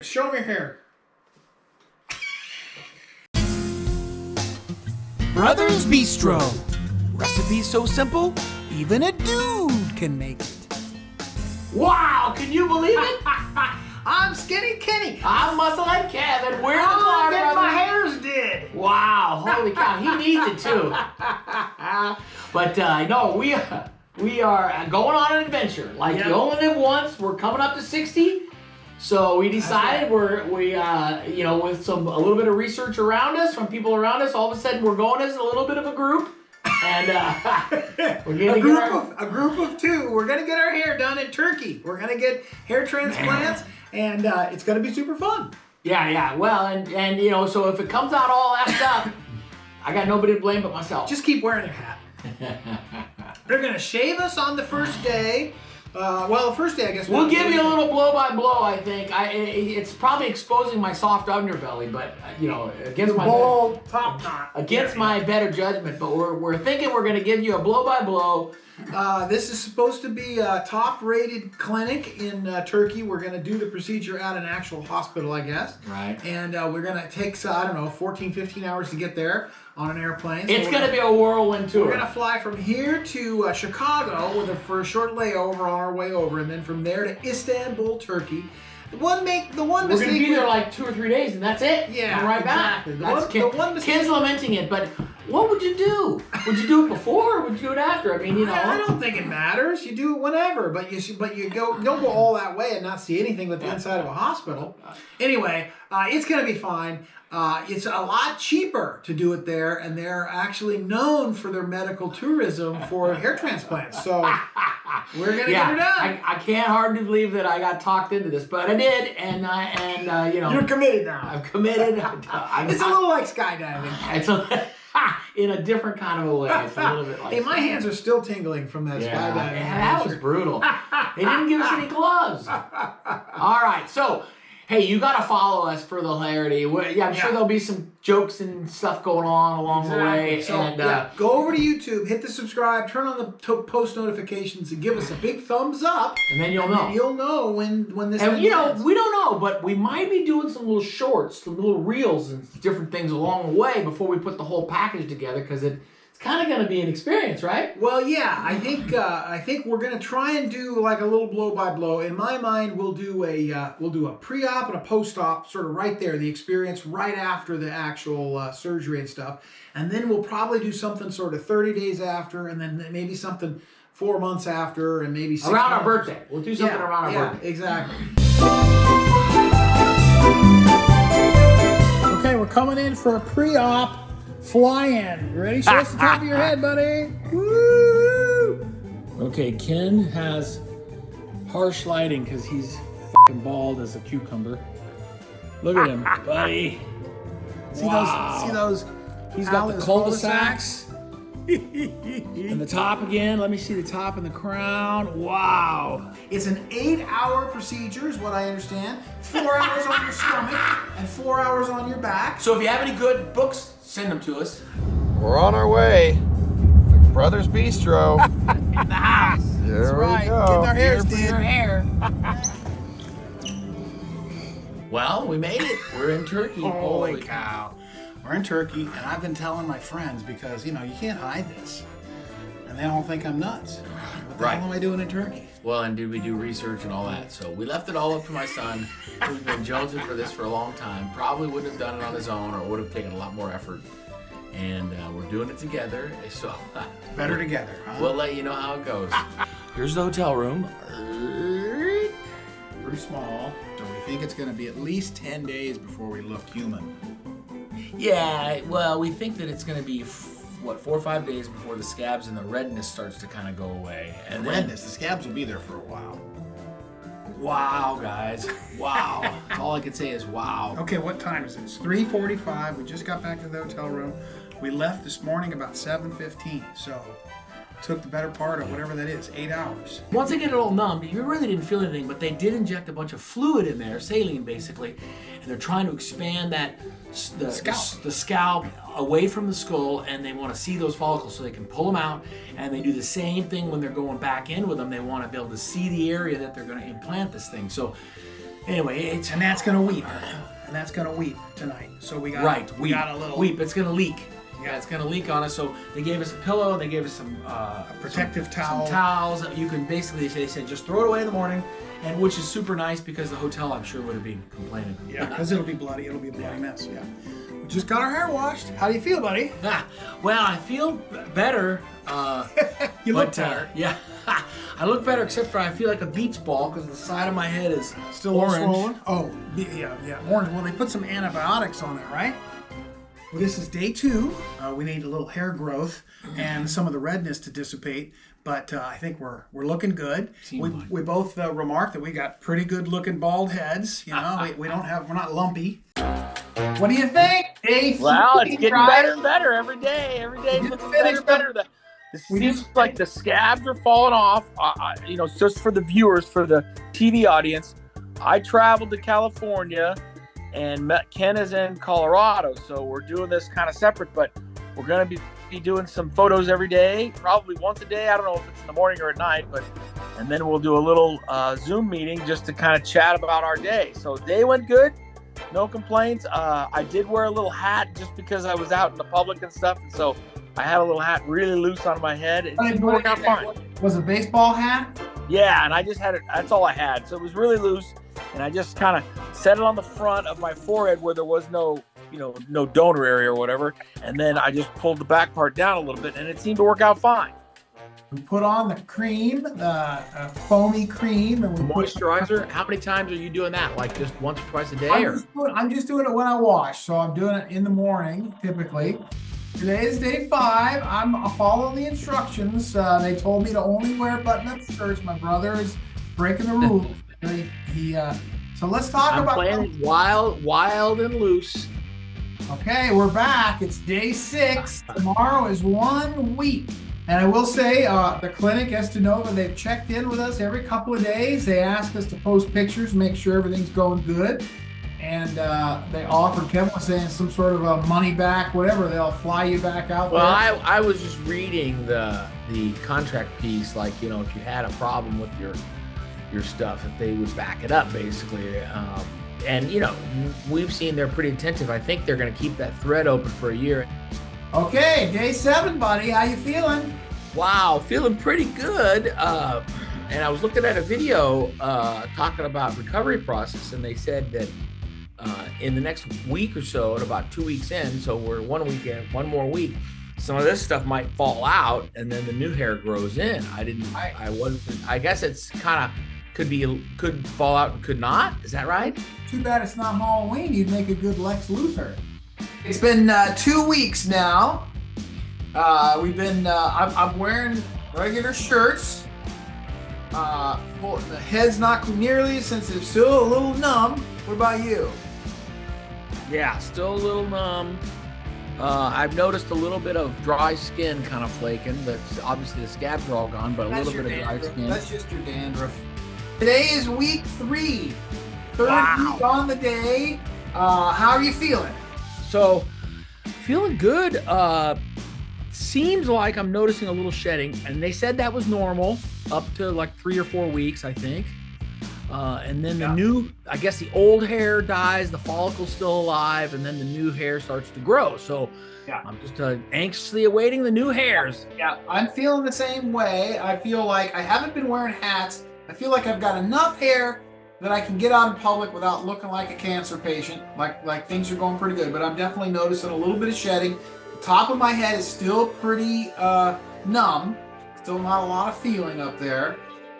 Show me your hair. Brothers Bistro. Recipes so simple, even a dude can make it. Wow, can you believe it? I'm Skinny Kenny. I'm Musclehead Kev, and we're the Klar getting my Brothers. hairs did. Wow, holy cow, he needs it too. But no, we are going on an adventure. Like you only live once. We're coming up to 60. So we decided we you know, with a little bit of research around us, from people around us, all of a sudden we're going as a little bit of a group. And we're gonna a group of two. We're gonna get our hair done in Turkey. We're gonna get hair transplants, and it's gonna be super fun. Yeah. Well, and you know, so if it comes out all effed up, I got nobody to blame but myself. Just keep wearing your hat. They're gonna shave us on the first day. Well, the first day, I guess. We'll give you a little blow by blow. I think it's probably exposing my soft underbelly, but you know, against my bald top knot. Against my better judgment. But we're thinking we're going to give you a blow by blow. This is supposed to be a top-rated clinic in Turkey. We're going to do the procedure at an actual hospital, I guess. Right. And we're going to take, I don't know, 14, 15 hours to get there on an airplane. So it's going to be a whirlwind tour. We're going to fly from here to Chicago for a short layover on our way over, and then from there to Istanbul, Turkey. The one mistake we're going to be there like 2 or 3 days, and that's it. Yeah, and right exactly. back. Kids lamenting it, but what would you do? Would you do it before, or would you do it after? I mean, you know. I don't think it matters. You do it whenever, but you don't go all that way and not see anything but the inside of a hospital. Anyway, it's going to be fine. It's a lot cheaper to do it there, and they're actually known for their medical tourism for hair transplants. So we're going to get her done. I can't hardly believe that I got talked into this, but I did, and you know. You're committed now. I'm committed. It's a little like skydiving. It's in a different kind of a way. It's a little bit like. Hey, my hands are still tingling from that skydiving. Yeah, that was brutal. They didn't give us any gloves. All right, so. Hey, you got to follow us for the hilarity. I'm sure there'll be some jokes and stuff going on along the way. So, and go over to YouTube, hit the subscribe, turn on the post notifications, and give us a big thumbs up. And then you'll know. You'll know when this. And you know, we don't know, but we might be doing some little shorts, some little reels, and different things along the way before we put the whole package together, because it's kind of going to be an experience, right? Well, yeah, I think we're going to try and do like a little blow by blow. In my mind, we'll do a pre-op and a post-op, sort of right there, the experience right after the actual surgery and stuff, and then we'll probably do something sort of 30 days after, and then maybe something 4 months after, and maybe 6 around months. our birthday. We'll do something around our birthday. Exactly. Okay, we're coming in for a pre-op. Fly in. You ready? Show us the top of your head, buddy. Woo! Okay, Ken has harsh lighting because he's fucking bald as a cucumber. Look at him, buddy. See those? He's got the cul-de-sacs. And the top again. Let me see the top and the crown. Wow. It's an 8-hour procedure, is what I understand. 4 hours on your stomach and 4 hours on your back. So if you have any good books, send them to us. We're on our way. Brothers Bistro. In the house. There we go. Getting our hairs Here for your hair. Well, we made it. We're in Turkey. Holy cow. We're in Turkey, and I've been telling my friends because, you know, you can't hide this. And they all think I'm nuts. What the hell am I doing in Turkey? Well, and did we do research and all that? So we left it all up to my son, who's been jonesing for this for a long time. Probably wouldn't have done it on his own, or would have taken a lot more effort. And we're doing it together. So Better together, huh? We'll let you know how it goes. Here's the hotel room. Pretty small. So we think it's going to be at least 10 days before we look human. Yeah, well, we think that it's going to be, 4 or 5 days before the scabs and the redness starts to kind of go away. And The scabs will be there for a while. Wow, guys. Wow. All I can say is wow. Okay, what time is it? It's 3:45. We just got back to the hotel room. We left this morning about 7:15. So took the better part of whatever that is, 8 hours. Once they get it all numbed, you really didn't feel anything, but they did inject a bunch of fluid in there, saline basically, and they're trying to expand the scalp away from the skull, and they want to see those follicles so they can pull them out. And they do the same thing when they're going back in with them. They want to be able to see the area that they're going to implant this thing. So Anyway, and that's gonna weep, and that's gonna weep tonight. So we got we got a little weep. It's gonna leak. Yeah, it's gonna leak on us. So they gave us a pillow. They gave us some protective towel. Some towels. You can basically, they said, just throw it away in the morning, and which is super nice because the hotel, I'm sure, would have been complaining. Yeah, because it'll be bloody. It'll be a bloody mess. Yeah. We just got our hair washed. How do you feel, buddy? Well, I feel better. You look better. Yeah, I look better, except for I feel like a beach ball because the side of my head is Still orange. swollen? Oh, yeah, orange. Well, they put some antibiotics on it, right? Well, this is day 2. We need a little hair growth and some of the redness to dissipate, but I think we're looking good. We both remarked that we got pretty good looking bald heads. You know, we're not lumpy. What do you think, Dave? Well, it's getting better and better every day. Every day it's looking better and better. It seems like the scabs are falling off. You know, just for the viewers, for the TV audience, I traveled to California and Ken is in Colorado, so we're doing this kind of separate, but we're going to be doing some photos every day, probably once a day. I don't know if it's in the morning or at night, and then we'll do a little Zoom meeting just to kind of chat about our day. So day went good, no complaints. I did wear a little hat just because I was out in the public and stuff, and so I had a little hat really loose on my head. It didn't work out fine. Was it a baseball hat? Yeah, and I just had it. That's all I had. So it was really loose, and I just kind of set it on the front of my forehead where there was no donor area or whatever, and then I just pulled the back part down a little bit, and it seemed to work out fine. We put on the cream, the foamy cream, and we Moisturizer. How many times are you doing that? Like just once or twice a day? I'm just doing it when I wash, so I'm doing it in the morning typically. Today is day 5. I'm following the instructions. They told me to only wear button-up shirts. My brother is breaking the rules. So let's talk about. I'm playing wild and loose. Okay, we're back. It's day 6. Tomorrow is 1 week. And I will say, the clinic, Estanova, they've checked in with us every couple of days. They ask us to post pictures, make sure everything's going good. And they offered, Kevin was saying, some sort of a money back, whatever. They'll fly you back out there. Well, I was just reading the contract piece, like, you know, if you had a problem with your stuff, that they would back it up, basically. And, you know, we've seen they're pretty attentive. I think they're going to keep that thread open for a year. Okay, day 7, buddy. How you feeling? Wow, feeling pretty good. And I was looking at a video talking about recovery process, and they said that in the next week or so, at about 2 weeks in, so we're 1 week in, 1 more week, some of this stuff might fall out, and then the new hair grows in. I guess it's kind of could fall out and could not. Is that right? Too bad it's not Halloween. You'd make a good Lex Luthor. It's been 2 weeks now. We've been. I'm wearing regular shirts. Well, the head's not nearly, since it's still a little numb. What about you? Yeah, still a little numb. I've noticed a little bit of dry skin kind of flaking, but obviously the scabs are all gone, but a little bit of dry skin. That's just your dandruff. Today is week 3. Third week on the day. How are you feeling? So, feeling good. Seems like I'm noticing a little shedding, and they said that was normal up to like 3 or 4 weeks, I think. And then the old hair dies, the follicle's still alive, and then the new hair starts to grow. So I'm just anxiously awaiting the new hairs. Yeah, I'm feeling the same way. I feel like I haven't been wearing hats. I feel like I've got enough hair that I can get out in public without looking like a cancer patient. Like things are going pretty good, but I'm definitely noticing a little bit of shedding. The top of my head is still pretty numb. Still not a lot of feeling up there.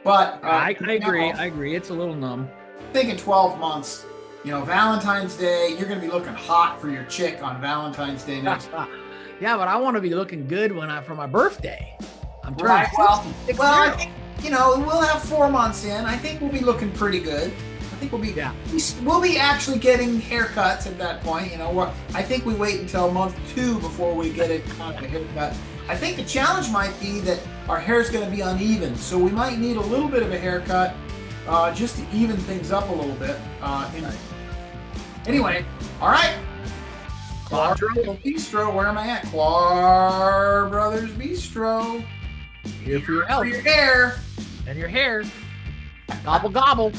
But I agree. It's a little numb. I think in 12 months, you know, Valentine's Day, you're going to be looking hot for your chick on Valentine's Day next week. Yeah, but I want to be looking good for my birthday. I'm turning Right. 60. Well, I think, you know, we'll have 4 months in. I think we'll be looking pretty good. I think we'll be actually getting haircuts at that point. You know, I think we wait until month 2 before we get a haircut. I think the challenge might be that our hair is going to be uneven, so we might need a little bit of a haircut just to even things up a little bit. Anyway, all right. Klar Brothers Bistro. Where am I at? Klar Brothers Bistro. Here for your help. For your hair. And your hair. Gobble, gobble.